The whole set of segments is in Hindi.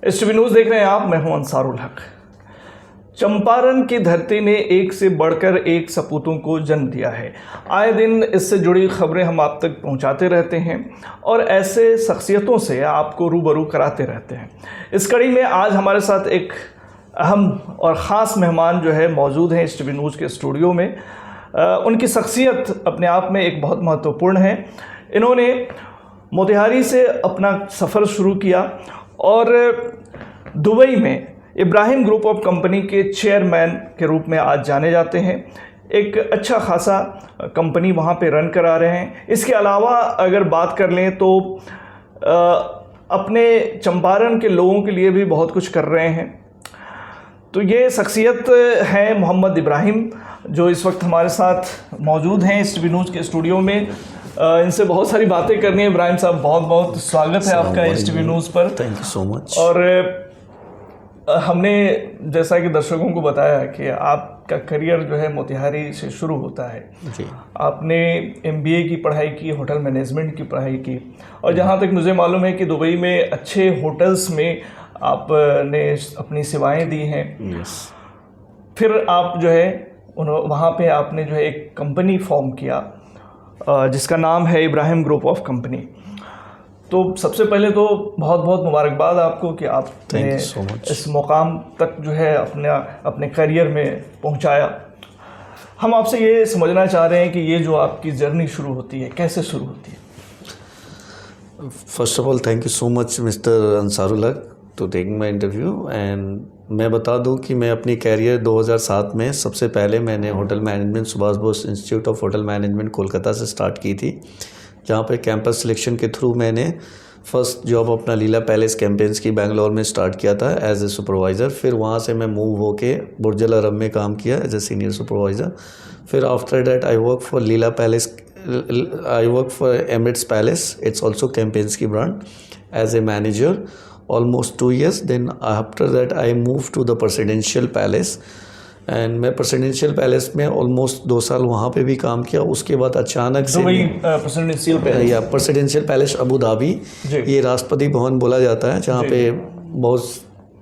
STV न्यूज़ देख रहे हैं आप, मैं हूं अंसारुल हक। चंपारण की धरती ने एक से बढ़कर एक सपूतों को जन्म दिया है। आए दिन इससे जुड़ी खबरें हम आप तक पहुंचाते रहते हैं और ऐसे शख्सियतों से आपको रूबरू कराते रहते हैं। इस कड़ी में आज हमारे साथ एक अहम और ख़ास मेहमान जो है मौजूद हैं STV न्यूज़ के स्टूडियो में। उनकी शख्सियत अपने आप में एक बहुत महत्वपूर्ण है। इन्होंने मोतिहारी से अपना सफ़र शुरू किया और दुबई में इब्राहिम ग्रुप ऑफ कंपनी के चेयरमैन के रूप में आज जाने जाते हैं। एक अच्छा खासा कंपनी वहाँ पे रन करा रहे हैं। इसके अलावा अगर बात कर लें तो अपने चंपारण के लोगों के लिए भी बहुत कुछ कर रहे हैं। तो ये शख्सियत है मोहम्मद इब्राहिम, जो इस वक्त हमारे साथ मौजूद हैं STV न्यूज़ के स्टूडियो में। इनसे बहुत सारी बातें करनी है। इब्राहिम साहब, बहुत बहुत स्वागत है आपका STV न्यूज़ पर। Thank you so much. और हमने जैसा कि दर्शकों को बताया कि आपका करियर जो है मोतिहारी से शुरू होता है जी। आपने MBA की पढ़ाई की, होटल मैनेजमेंट की पढ़ाई की, और जहाँ तक मुझे मालूम है कि दुबई में अच्छे होटल्स में आपने अपनी सेवाएं दी हैं। यस। फिर आप जो है वहाँ पे आपने जो है एक कंपनी फॉर्म किया जिसका नाम है इब्राहिम ग्रुप ऑफ कंपनी। तो सबसे पहले तो बहुत बहुत मुबारकबाद आपको कि आपने इस मुकाम तक जो है अपने करियर में पहुंचाया। हम आपसे ये समझना चाह रहे हैं कि ये जो आपकी जर्नी शुरू होती है, कैसे शुरू होती है? First of all thank you so much mister Ansarul Haq to taking my interview. And मैं बता दूं कि मैं अपनी कैरियर 2007 में सबसे पहले मैंने hotel management Subhash Bose institute of hotel management Kolkata से स्टार्ट की थी, जहाँ पे कैंपस सिलेक्शन के थ्रू मैंने फर्स्ट जॉब अपना लीला पैलेस कैंपेन्स की बेंगलोर में स्टार्ट किया था एज ए सुपरवाइज़र। फिर वहाँ से मैं मूव होके बुर्ज अल अरब में काम किया एज ए सीनियर सुपरवाइज़र। फिर after that I work for Leela palace, I work for Emirates palace, it's also Kempinski की ब्रांड, as a manager almost 2 years. Then after that I moved to the Presidential Palace and मैं Presidential Palace में almost 2 साल वहाँ पे भी काम किया। उसके बाद अचानक से Presidential Palace अबू धाबी, ये राष्ट्रपति भवन बोला जाता है, जहाँ पे बहुत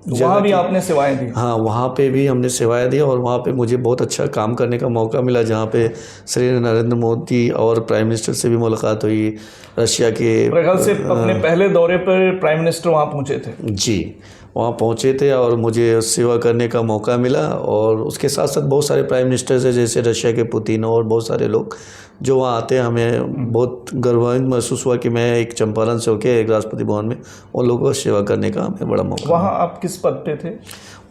वहाँ भी आपने सेवाएं दी। हाँ, वहाँ पे भी हमने सेवाएं दी और वहाँ पे मुझे बहुत अच्छा काम करने का मौका मिला, जहाँ पे श्री नरेंद्र मोदी और प्राइम मिनिस्टर से भी मुलाकात हुई। रशिया के से अपने पहले दौरे पर प्राइम मिनिस्टर वहाँ पहुँचे थे। जी, वहाँ पहुँचे थे और मुझे सेवा करने का मौका मिला। और उसके साथ साथ बहुत सारे प्राइम मिनिस्टर्स हैं, जैसे रशिया के पुतिन और बहुत सारे लोग जो वहाँ आते हैं। हमें बहुत गर्वान्वित महसूस हुआ कि मैं एक चंपारण से होकर एक राष्ट्रपति भवन में उन लोगों को सेवा करने का हमें बड़ा मौका। वहाँ आप किस पद पे थे?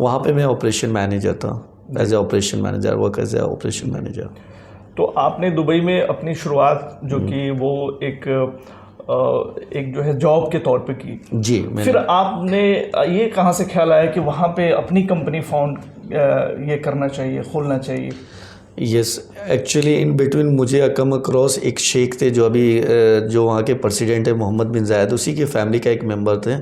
वहाँ पे मैं ऑपरेशन मैनेजर था, as a operation manager, work as a operation manager. तो आपने दुबई में अपनी शुरुआत जो की वो एक जो है जॉब के तौर पे की। जी। फिर आपने ये कहाँ से ख्याल आया कि वहाँ पे अपनी कंपनी फाउंड ये करना चाहिए, खोलना चाहिए? यस, एक्चुअली इन बिटवीन मुझे कम अक्रॉस एक शेख थे जो वहाँ के प्रेसिडेंट है मोहम्मद बिन जायद, उसी के फैमिली का एक मेंबर थे,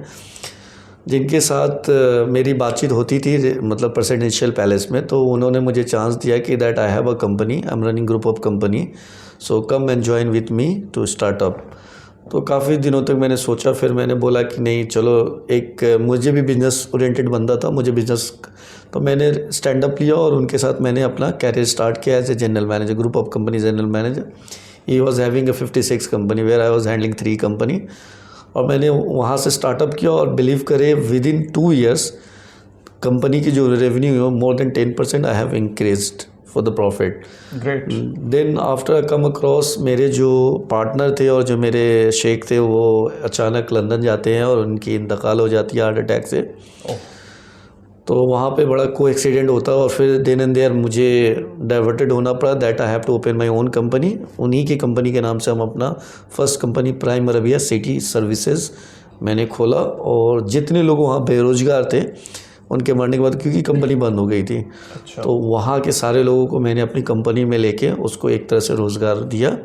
जिनके साथ मेरी बातचीत होती थी मतलब प्रेसिडेंशियल पैलेस में। तो उन्होंने मुझे चांस दिया कि that I have a company, I am running group of company, so come and join with me to startup. तो काफ़ी दिनों तक मैंने सोचा, फिर मैंने बोला कि नहीं चलो, एक मुझे भी बिजनेस ओरिएंटेड बंदा था, मुझे बिजनेस, तो मैंने स्टैंड अप लिया और उनके साथ मैंने अपना कैरियर स्टार्ट किया as a general manager, group of company general manager. He was having a 56 company where I was handling 3 company. और मैंने वहाँ से स्टार्टअप किया और बिलीव करे विद इन 2 years कंपनी की जो रेवेन्यू है more than 10% I have increased for the profit. Great. Then after come across मेरे जो पार्टनर थे और जो मेरे शेख थे वो अचानक लंदन जाते हैं और उनकी इंतकाल हो जाती है हार्ट अटैक से। तो वहाँ पे बड़ा को एक्सीडेंट होता है और फिर देन एंड देयर मुझे डाइवर्टेड होना पड़ा, that I have to open my own company. उन्हीं की कंपनी के नाम से हम अपना first company prime Arabia city services मैंने खोला। और जितने लोग वहाँ बेरोजगार थे उनके मरने के बाद, क्योंकि कंपनी बंद हो गई थी, अच्छा, तो वहाँ के सारे लोगों को मैंने अपनी कंपनी में लेके उसको एक तरह से रोज़गार दिया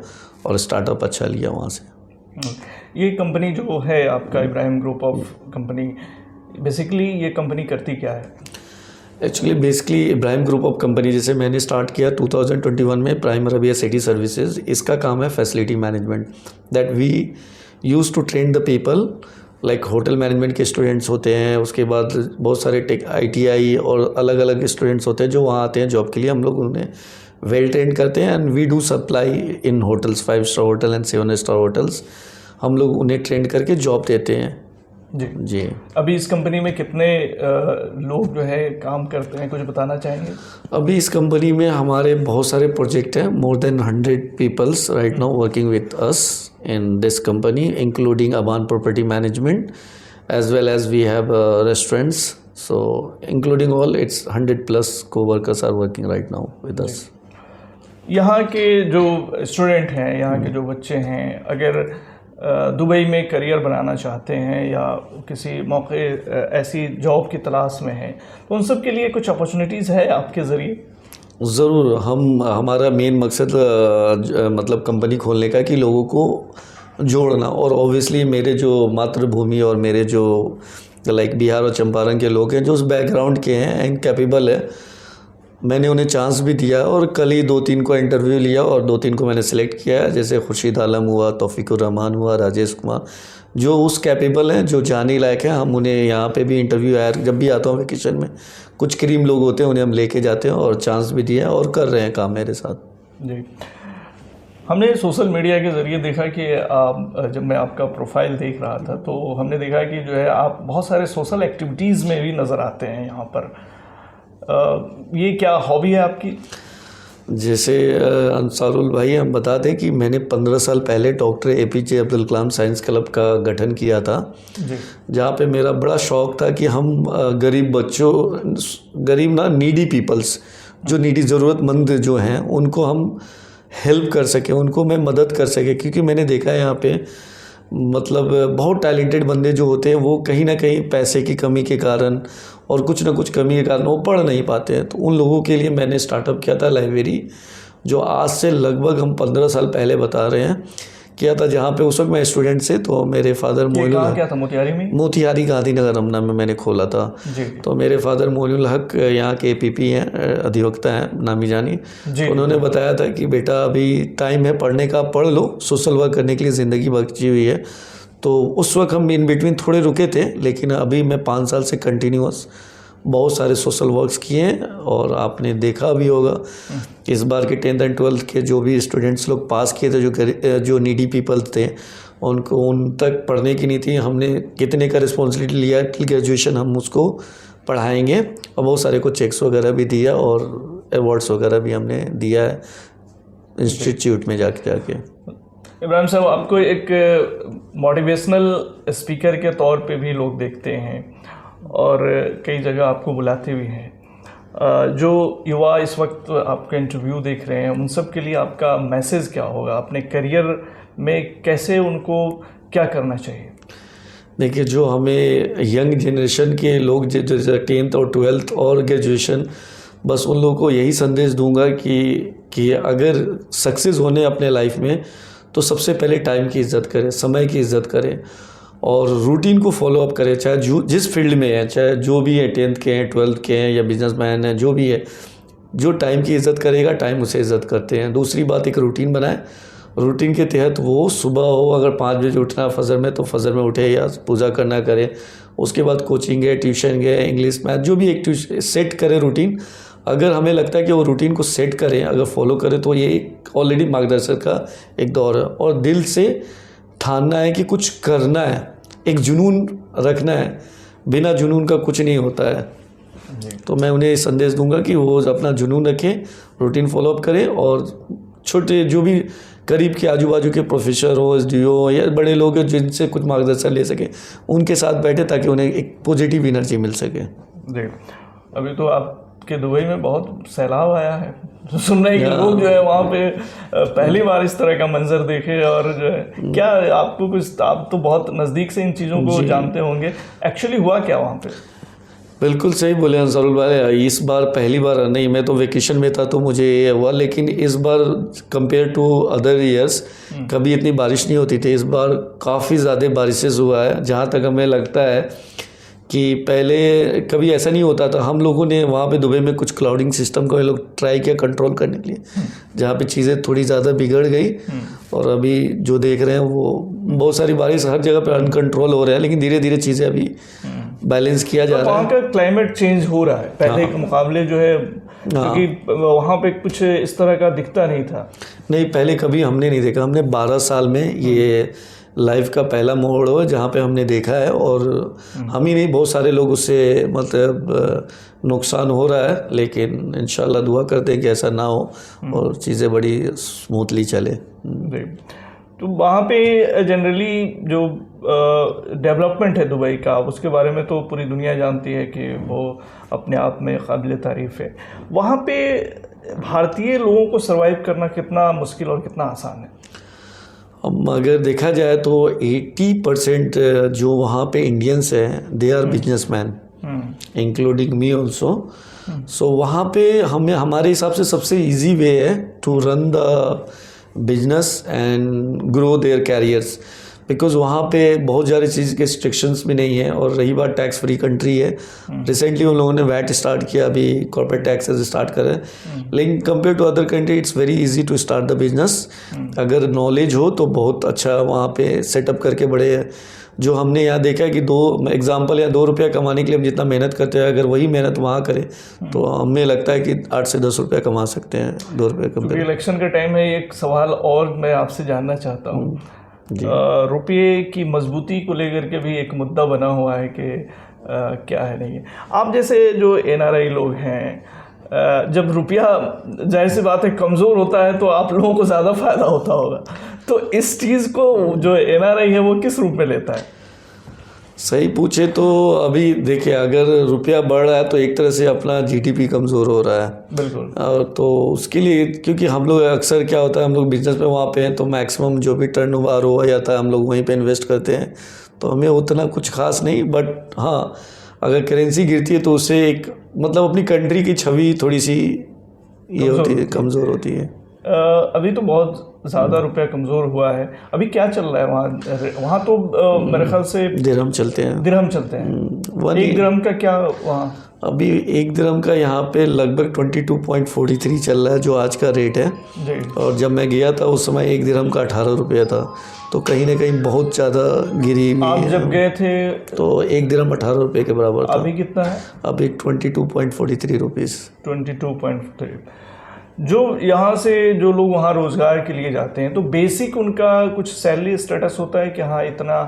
और स्टार्टअप अच्छा लिया वहाँ से। ये कंपनी जो है आपका Ibrahim group of company, basically ये कंपनी करती क्या है? Actually basically Ibrahim group of company जैसे मैंने स्टार्ट किया 2021 में प्राइम अरबिया सिटी सर्विसेज, इसका काम है facility management, that we use to train the people like hotel management के स्टूडेंट्स होते हैं, उसके बाद बहुत सारे टेक ITI और अलग अलग स्टूडेंट्स होते हैं जो वहाँ आते हैं जॉब के लिए। हम लोग उन्हें वेल ट्रेंड करते हैं and we do supply in hotels, 5 star hotel and 7 star hotels. हम लोग उन्हें ट्रेंड करके जॉब देते हैं। जी। अभी इस कंपनी में कितने लोग जो है काम करते हैं, कुछ बताना चाहेंगे? अभी इस कंपनी में हमारे बहुत सारे प्रोजेक्ट हैं, more than 100 peoples right now working with us in this company, including Aban property management as well as we have restaurants, so including all its 100+ co-workers are working right now with us. यहाँ के जो स्टूडेंट हैं, यहाँ के जो बच्चे हैं, अगर दुबई में करियर बनाना चाहते हैं या किसी मौके ऐसी जॉब की तलाश में हैं, तो उन सब के लिए कुछ अपॉर्चुनिटीज़ है आपके ज़रिए? ज़रूर। हमारा मेन मकसद मतलब कंपनी खोलने का कि लोगों को जोड़ना, और ऑब्वियसली मेरे जो मातृभूमि और मेरे जो लाइक बिहार और चंपारण के लोग हैं जो उस बैकग्राउंड के हैं एंड कैपेबल है, मैंने उन्हें चांस भी दिया और कल ही 2-3 को इंटरव्यू लिया और 2-3 को मैंने सेलेक्ट किया है, जैसे खुर्शीद आलम हुआ, तौफीकुर रहमान हुआ, राजेश कुमार, जो उस कैपेबल हैं, जो जाने लायक हैं। हम उन्हें यहाँ पे भी इंटरव्यू आया, जब भी आता हूँ वेकेशन में, कुछ क्रीम लोग होते हैं उन्हें हम लेके जाते हैं और चांस भी दिया और कर रहे हैं काम मेरे साथ। जी। हमने सोशल मीडिया के ज़रिए देखा कि आप, जब मैं आपका प्रोफाइल देख रहा था तो हमने देखा कि जो है आप बहुत सारे सोशल एक्टिविटीज़ में भी नज़र आते हैं यहाँ पर। ये क्या हॉबी है आपकी? जैसे अंसारुल भाई, हम बता दें कि मैंने 15 साल पहले doctor APJ Abdul Kalam science club का गठन किया था, जहाँ पे मेरा बड़ा शौक़ था कि हम गरीब बच्चों, गरीब ना, नीडी पीपल्स, जो नीडी ज़रूरतमंद जो हैं, उनको हम हेल्प कर सकें, उनको मैं मदद कर सके। क्योंकि मैंने देखा है यहाँ पे मतलब बहुत टैलेंटेड बंदे जो होते हैं वो कहीं ना कहीं पैसे की कमी के कारण और कुछ ना कुछ कमी के कारण वो पढ़ नहीं पाते हैं। तो उन लोगों के लिए मैंने स्टार्टअप किया था लाइब्रेरी, जो आज से लगभग हम 15 साल पहले बता रहे हैं किया था, जहाँ पे उस वक्त मैं स्टूडेंट से, तो मेरे फादर क्या था? मोतिहारी में? मोतिहारी गांधीनगर रमना में मैंने खोला था जी। तो मेरे फादर मोइनुल हक यहाँ के APP हैं, अधिवक्ता हैं नामी जानी, तो उन्होंने बताया था कि बेटा अभी टाइम है पढ़ने का, पढ़ लो, सोशल वर्क करने के लिए ज़िंदगी बची हुई है। तो उस वक्त हम इन बिटवीन थोड़े रुके थे, लेकिन अभी मैं 5 साल से कंटिन्यूअस बहुत सारे सोशल वर्क्स किए हैं। और आपने देखा भी होगा इस बार के 10th एंड 12th के जो भी स्टूडेंट्स लोग पास किए थे, जो नीडी पीपल्स थे, उनको उन तक पढ़ने की नहीं थी, हमने कितने का रिस्पॉन्सिबिलिटी लिया टिल ग्रेजुएशन हम उसको पढ़ाएंगे, और बहुत सारे को चेक्स वगैरह भी दिया और अवार्ड्स वगैरह भी हमने दिया है इंस्टीट्यूट में जाके। इब्राहिम साहब, आपको एक मोटिवेशनल स्पीकर के तौर पे भी लोग देखते हैं और कई जगह आपको बुलाते भी हैं। जो युवा इस वक्त आपका इंटरव्यू देख रहे हैं, उन सब के लिए आपका मैसेज क्या होगा? अपने करियर में कैसे उनको क्या करना चाहिए? देखिए, जो हमें यंग जनरेशन के लोग जैसे 10th और 12th और ग्रेजुएशन, बस उन लोगों को यही संदेश दूंगा कि अगर सक्सेस होने अपने लाइफ में तो सबसे पहले टाइम की इज़्ज़त करें, समय की इज़्ज़त करें और रूटीन को फॉलो अप करें, चाहे जिस फील्ड में है, चाहे जो भी है, 10th के हैं, 12th के हैं या बिजनेसमैन है, जो भी है, जो टाइम की इज़्ज़त करेगा टाइम उसे इज़्ज़त करते हैं। दूसरी बात, एक रूटीन बनाए, रूटीन के तहत वो सुबह हो, अगर 5 बजे उठना फजर में तो फजर में उठे या पूजा करना करे, उसके बाद कोचिंग है, ट्यूशन गए, इंग्लिश मैथ, जो भी एक सेट करे रूटीन। अगर हमें लगता है कि वो रूटीन को सेट करें, अगर फॉलो करें, तो ये ऑलरेडी मार्गदर्शक का एक दौर है। और दिल से ठानना है कि कुछ करना है, एक जुनून रखना है, बिना जुनून का कुछ नहीं होता है। तो मैं उन्हें संदेश दूंगा कि वो अपना जुनून रखें, रूटीन फॉलो अप करें और छोटे जो भी करीब के आजू बाजू के प्रोफेसर हो, SDO या बड़े लोग हैं जिनसे कुछ मार्गदर्शन ले सके, उनके साथ बैठे ताकि उन्हें एक पॉजिटिव एनर्जी मिल सके। जी। अभी तो आपके दुबई में बहुत सैलाब आया है, तो सुन रहे हैं कि लोग जो है वहाँ पे पहली बार इस तरह का मंजर देखे, और जो है क्या आपको कुछ, आप तो बहुत नज़दीक से इन चीज़ों को जानते होंगे, एक्चुअली हुआ क्या वहाँ पे? बिल्कुल सही बोले अंसारुल भाई, इस बार पहली बार नहीं, मैं तो वेकेशन में था तो मुझे ये हुआ, लेकिन इस बार कंपेयर टू अदर ईयर्स कभी इतनी बारिश नहीं होती थी। इस बार काफ़ी ज़्यादा बारिशें हुआ है, जहाँ तक हमें लगता है कि पहले कभी ऐसा नहीं होता था। हम लोगों ने वहाँ पे दुबई में कुछ क्लाउडिंग सिस्टम को ये लोग ट्राई किया कंट्रोल करने के लिए, जहाँ पे चीज़ें थोड़ी ज़्यादा बिगड़ गई। और अभी जो देख रहे हैं वो बहुत सारी बारिश हर जगह पे अनकंट्रोल हो रहा है, लेकिन धीरे धीरे चीज़ें अभी बैलेंस किया जा रहा है। वहाँ का क्लाइमेट चेंज हो रहा है पहले के मुकाबले जो है, क्योंकि वहाँ पे कुछ इस तरह का दिखता नहीं था। नहीं, पहले कभी हमने नहीं देखा। हमने 12 साल में ये लाइफ का पहला मोड़ हो जहाँ पे हमने देखा है, और हम ही नहीं बहुत सारे लोग उससे मतलब नुकसान हो रहा है, लेकिन इंशाल्लाह दुआ करते हैं कि ऐसा ना हो और चीज़ें बड़ी स्मूथली चले। तो वहाँ पे जनरली जो डेवलपमेंट है दुबई का, उसके बारे में तो पूरी दुनिया जानती है कि वो अपने आप में काबिल तारीफ़ है। वहाँ पे भारतीय लोगों को सर्वाइव करना कितना मुश्किल और कितना आसान है? अब अगर देखा जाए तो 80% जो वहाँ पे इंडियंस हैं they are businessman, including me also. So वहाँ पे हमें हमारे हिसाब से सबसे इजी वे है to run the business and grow their careers, because वहाँ पे बहुत सारी चीज़ के रिस्ट्रिक्शंस भी नहीं है। और रही बात, टैक्स फ्री कंट्री है। रिसेंटली उन लोगों ने वैट स्टार्ट किया, अभी कॉर्पोरेट टैक्सेस स्टार्ट करें, लेकिन compare to other country it's very easy to start the business. अगर नॉलेज हो तो बहुत अच्छा वहाँ पे सेटअप करके बड़े, जो हमने यहाँ देखा है कि 2 एग्जाम्पल या 2 रुपया कमाने के लिए हम जितना मेहनत करते हैं, अगर वही मेहनत वहाँ करें तो हमें लगता है कि 8 से 10 रुपया कमा सकते हैं 2 रुपये कम करके। इलेक्शन का टाइम है, एक सवाल और मैं आपसे जानना चाहता हूँ। रुपये की मजबूती को लेकर के भी एक मुद्दा बना हुआ है कि क्या है नहीं है। आप जैसे जो NRI लोग हैं, जब रुपया जाहिर सी बात है कमज़ोर होता है तो आप लोगों को ज़्यादा फ़ायदा होता होगा, तो इस चीज़ को जो NRI है वो किस रूप में लेता है? सही पूछे तो अभी देखिए, अगर रुपया बढ़ रहा है तो एक तरह से अपना GDP कमज़ोर हो रहा है। बिल्कुल। और तो उसके लिए, क्योंकि हम लोग अक्सर क्या होता है, हम लोग बिजनेस में वहाँ पे हैं तो मैक्सिमम जो भी टर्नओवर हो जाता है हम लोग वहीं पे इन्वेस्ट करते हैं, तो हमें उतना कुछ खास नहीं। बट हाँ, अगर करेंसी गिरती है तो उससे एक मतलब अपनी कंट्री की छवि थोड़ी सी ये होती है, कमज़ोर होती है। अभी तो बहुत ज़्यादा रुपया कमज़ोर हुआ है। अभी क्या चल रहा है वहाँ तो मेरे ख्याल से दिरहम चलते हैं। दिरहम चलते हैं। 1 दिरहम का क्या वहाँ? अभी 1 दिरहम का यहाँ पे लगभग 22.43 चल रहा है, जो आज का रेट है जी। और जब मैं गया था उस समय 1 दिरहम का 18 रुपया था, तो कहीं ना कहीं बहुत ज़्यादा गिरी हुई आप है। जब गए थे तो 1 दिरहम 18 रुपये के बराबर था। अभी कितना है? अभी 22.43 रुपीज़। 22.3। जो यहाँ से जो लोग वहाँ रोज़गार के लिए जाते हैं तो बेसिक उनका कुछ सैलरी स्टेटस होता है कि हाँ इतना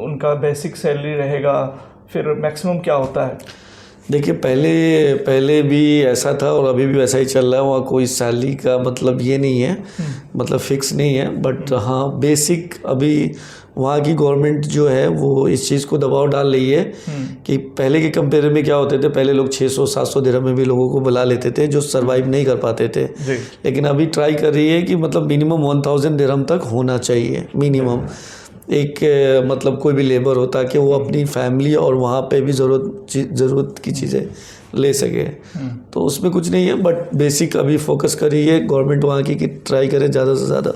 उनका बेसिक सैलरी रहेगा, फिर मैक्सिमम क्या होता है? देखिए, पहले भी ऐसा था और अभी भी वैसा ही चल रहा है। वहाँ कोई सैलरी का मतलब ये नहीं है, मतलब फिक्स नहीं है। बट हाँ, बेसिक अभी वहाँ की गवर्नमेंट जो है वो इस चीज़ को दबाव डाल रही है कि पहले के कंपेयर में क्या होते थे, पहले लोग 600-700 दिरहम में भी लोगों को बुला लेते थे जो सरवाइव नहीं कर पाते थे। लेकिन अभी ट्राई कर रही है कि मतलब मिनिमम 1000 दिरहम तक होना चाहिए मिनिमम, एक मतलब कोई भी लेबर होता कि वो अपनी फैमिली और वहाँ पे भी ज़रूरत की चीज़ें ले सके। तो उसमें कुछ नहीं है, बट बेसिक अभी फोकस कर रही है गवर्नमेंट वहाँ की कि ट्राई करे ज़्यादा से ज़्यादा।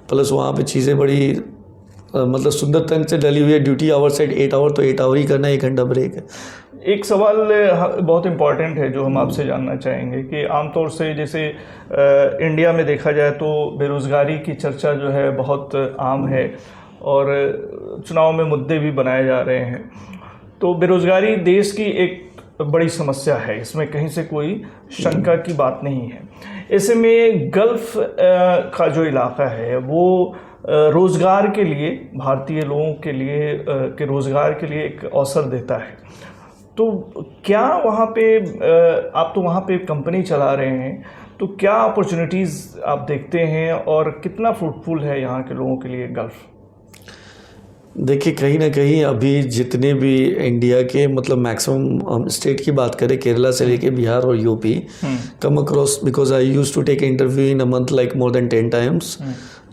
प्लस वहाँ पे चीज़ें बड़ी मतलब सुंदर तंग से डली हुई है। ड्यूटी आवर सेट 8 आवर, तो 8 आवर ही करना, 1 घंटा ब्रेक है। एक सवाल बहुत इम्पॉर्टेंट है जो हम आपसे जानना चाहेंगे कि आमतौर से जैसे इंडिया में देखा जाए तो बेरोज़गारी की चर्चा जो है बहुत आम है और चुनाव में मुद्दे भी बनाए जा रहे हैं। तो बेरोज़गारी देश की एक बड़ी समस्या है, इसमें कहीं से कोई शंका की बात नहीं है। ऐसे में गल्फ़ का जो इलाका है वो रोज़गार के लिए, भारतीय लोगों के लिए के रोज़गार के लिए एक अवसर देता है। तो क्या वहाँ पे आप तो वहाँ पे कंपनी चला रहे हैं, तो क्या अपॉर्चुनिटीज़ आप देखते हैं और कितना फ्रूटफुल है यहाँ के लोगों के लिए गल्फ़? देखिए, कहीं ना कहीं अभी जितने भी इंडिया के मतलब मैक्सिमम हम स्टेट की बात करें, केरला से लेके बिहार और UP, come across, because I used to take interview in a month like more than 10 times.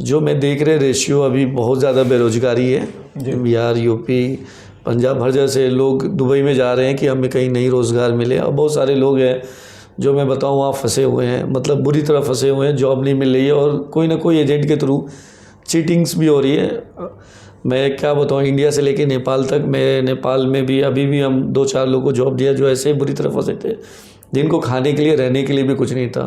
जो मैं देख रहे रेशियो अभी बहुत ज़्यादा बेरोजगारी है। बिहार, यूपी, पंजाब, हर जगह से लोग दुबई में जा रहे हैं कि हमें कहीं नहीं रोज़गार मिले। और बहुत सारे लोग हैं जो मैं बताऊँ वहाँ फंसे हुए हैं, मतलब बुरी तरह फंसे हुए हैं, जॉब नहीं मिल रही है और कोई ना कोई एजेंट के थ्रू चीटिंग्स भी हो रही है। मैं क्या बताऊँ, इंडिया से लेके नेपाल तक, मैं नेपाल में भी अभी भी हम 2-4 लोगों को जॉब दिया जो ऐसे बुरी तरह फंसे थे, जिनको खाने के लिए रहने के लिए भी कुछ नहीं था।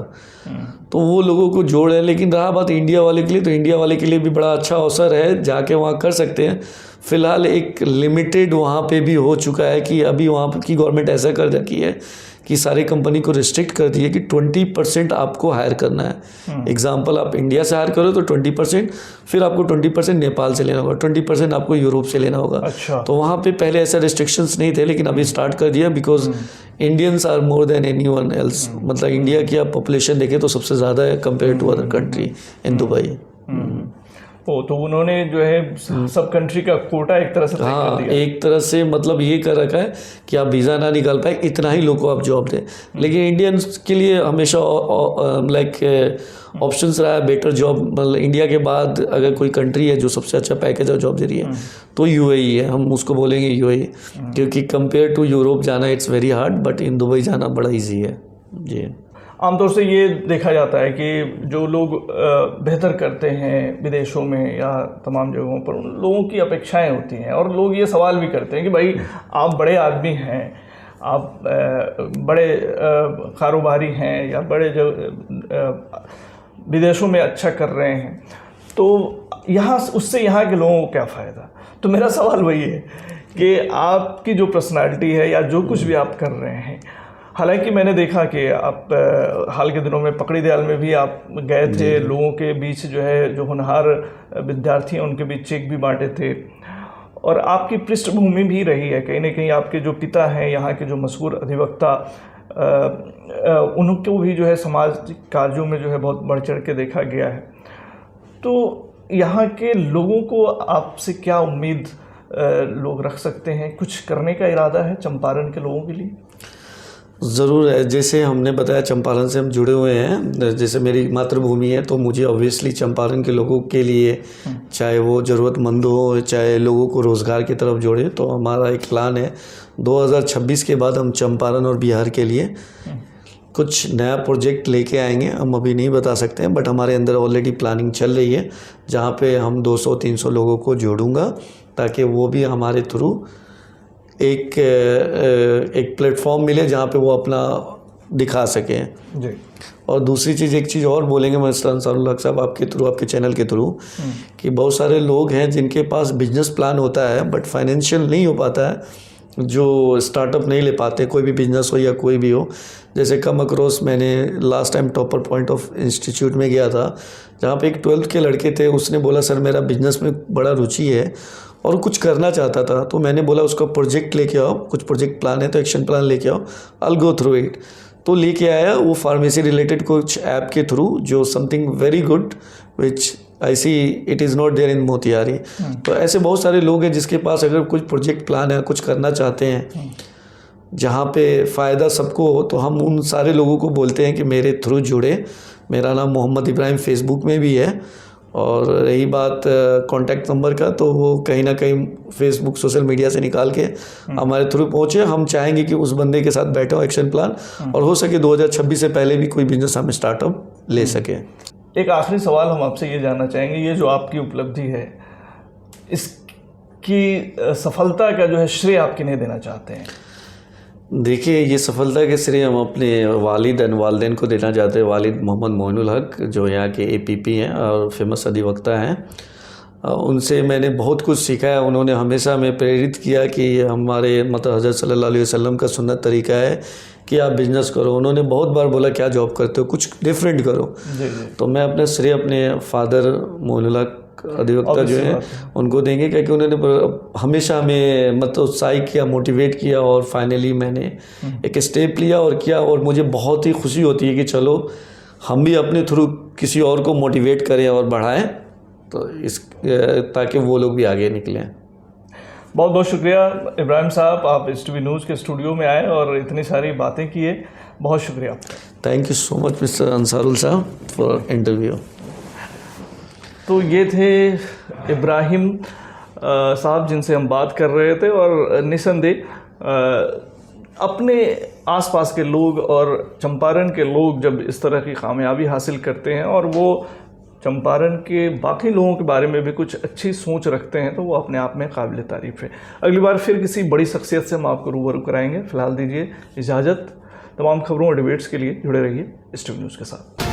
तो वो लोगों को जोड़ है। लेकिन रहा बात इंडिया वाले के लिए, तो इंडिया वाले के लिए भी बड़ा अच्छा अवसर है, जाके वहाँ कर सकते हैं। फ़िलहाल एक लिमिटेड वहाँ पे भी हो चुका है कि अभी वहाँ की गवर्नमेंट ऐसा कर रखी है कि सारी कंपनी को रिस्ट्रिक्ट कर दी है कि 20% आपको हायर करना है। एग्जाम्पल, आप इंडिया से हायर करो तो 20%, फिर आपको 20% नेपाल से लेना होगा, 20% आपको यूरोप से लेना होगा। अच्छा। तो वहाँ पे पहले ऐसा रिस्ट्रिक्शंस नहीं थे, लेकिन अभी स्टार्ट कर दिया, because Indians are more than anyone else. मतलब इंडिया की आप पॉपुलेशन देखें तो सबसे ज़्यादा है compare to other country in Dubai. तो उन्होंने जो है सब कंट्री का कोटा एक तरह से तय कर दिया। एक तरह से मतलब ये कर रखा है कि आप वीज़ा ना निकाल पाए, इतना ही लोग को आप जॉब दें। लेकिन इंडियंस के लिए हमेशा ऑप्शंस रहा है बेटर जॉब। मतलब इंडिया के बाद अगर कोई कंट्री है जो सबसे अच्छा पैकेज और जॉब दे रही है तो यूएई है, हम उसको बोलेंगे यूएई, क्योंकि कंपेयर टू यूरोप जाना it's very hard, but in Dubai जाना बड़ा ईजी है जी। आमतौर से ये देखा जाता है कि जो लोग बेहतर करते हैं विदेशों में या तमाम जगहों पर, उन लोगों की अपेक्षाएं होती हैं, और लोग ये सवाल भी करते हैं कि भाई आप बड़े आदमी हैं, आप बड़े कारोबारी हैं या बड़े जो विदेशों में अच्छा कर रहे हैं, तो यहाँ उससे यहाँ के लोगों को क्या फ़ायदा। तो मेरा सवाल वही है कि आपकी जो पर्सनालिटी है या जो कुछ भी आप कर रहे हैं, हालांकि मैंने देखा कि आप हाल के दिनों में पकड़ी दयाल में भी आप गए थे, लोगों के बीच जो है जो होनहार विद्यार्थी हैं उनके बीच चेक भी बांटे थे, और आपकी पृष्ठभूमि भी रही है। कहीं ना कहीं आपके जो पिता हैं यहाँ के जो मशहूर अधिवक्ता, उनको भी जो है समाज कार्यों में जो है बहुत बढ़ चढ़ के देखा गया है। तो यहाँ के लोगों को आपसे क्या उम्मीद लोग रख सकते हैं? कुछ करने का इरादा है चंपारण के लोगों के लिए? ज़रूर है। जैसे हमने बताया चंपारण से हम जुड़े हुए हैं, जैसे मेरी मातृभूमि है, तो मुझे ऑब्वियसली चंपारण के लोगों के लिए, चाहे वो ज़रूरतमंद हो, चाहे लोगों को रोज़गार की तरफ जोड़े, तो हमारा एक प्लान है 2026 के बाद हम चंपारण और बिहार के लिए कुछ नया प्रोजेक्ट लेके आएंगे। हम अभी नहीं बता सकते हैं, बट हमारे अंदर ऑलरेडी प्लानिंग चल रही है, जहाँ पे हम 200-300 लोगों को जोड़ूंगा, ताकि वो भी हमारे थ्रू एक प्लेटफॉर्म मिले जहाँ पे वो अपना दिखा सकें जी। और दूसरी चीज़, एक चीज़ और बोलेंगे मिस्टर अंसारुल हक साहब, आपके थ्रू, आपके चैनल के थ्रू, कि बहुत सारे लोग हैं जिनके पास बिजनेस प्लान होता है बट फाइनेंशियल नहीं हो पाता है, जो स्टार्टअप नहीं ले पाते, कोई भी बिजनेस हो या कोई भी हो। जैसे कम अक्रॉस मैंने last time topper point of institute में गया था, जहाँ पे एक 12th के लड़के थे, उसने बोला सर मेरा बिजनेस में बड़ा रुचि है और कुछ करना चाहता था। तो मैंने बोला उसका प्रोजेक्ट लेके आओ, कुछ प्रोजेक्ट प्लान है तो एक्शन प्लान लेके आओ, I will go through it. तो लेके आया वो फार्मेसी रिलेटेड कुछ ऐप के थ्रू, जो something very good which I see it is not there in Motihari. तो ऐसे बहुत सारे लोग हैं जिसके पास अगर कुछ प्रोजेक्ट प्लान है, कुछ करना चाहते हैं जहाँ पे फ़ायदा सबको हो, तो हम उन सारे लोगों को बोलते हैं कि मेरे थ्रू जुड़े। मेरा नाम मोहम्मद इब्राहिम फेसबुक में भी है, और रही बात कॉन्टैक्ट नंबर का, तो वो कहीं ना कहीं फेसबुक सोशल मीडिया से निकाल के हमारे थ्रू पहुँचे। हम चाहेंगे कि उस बंदे के साथ बैठे हो एक्शन प्लान, और हो सके 2026 से पहले भी कोई बिजनेस हम स्टार्टअप ले सके। एक आखिरी सवाल हम आपसे ये जानना चाहेंगे, ये जो आपकी उपलब्धि है, इसकी सफलता का जो है श्रेय आप किन्हें देना चाहते हैं? देखिए, ये सफलता के श्रेय हम अपने वालिद एंड वालिदैन को देना चाहते हैं। वालिद मोहम्मद मोइनुल हक, जो यहाँ के APP हैं और फेमस अधिवक्ता हैं, उनसे मैंने बहुत कुछ सीखा है। उन्होंने हमेशा हमें प्रेरित किया कि हमारे मतलब हज़रत सल्लल्लाहु अलैहि वसल्लम का सुन्नत तरीका है कि आप बिज़नेस करो। उन्होंने बहुत बार बोला क्या जॉब करते हो, कुछ डिफरेंट करो। जी। तो मैं अपने श्रेय अपने फादर मोइनुल हक अधिवक्ता जो है उनको देंगे, क्योंकि उन्होंने हमेशा हमें मतलब उत्साहित किया, मोटिवेट किया, और फाइनली मैंने एक स्टेप लिया और किया। और मुझे बहुत ही खुशी होती है कि चलो हम भी अपने थ्रू किसी और को मोटिवेट करें और बढ़ाएं, तो इस ताकि वो लोग भी आगे निकलें। बहुत बहुत शुक्रिया इब्राहिम साहब, आप STV न्यूज़ के स्टूडियो में आए और इतनी सारी बातें किए, बहुत शुक्रिया। Thank you so much mister Ansarul साहब फॉर इंटरव्यू। तो ये थे इब्राहिम साहब जिनसे हम बात कर रहे थे, और निसंदेह अपने आसपास के लोग और चंपारण के लोग जब इस तरह की कामयाबी हासिल करते हैं और वो चंपारण के बाकी लोगों के बारे में भी कुछ अच्छी सोच रखते हैं तो वो अपने आप में काबिल तारीफ़ है। अगली बार फिर किसी बड़ी शख्सियत से हम आपको रूबरू कराएंगे। फिलहाल दीजिए इजाज़त। तमाम खबरों और डिबेट्स के लिए जुड़े रहिए स्टीव न्यूज़ के साथ।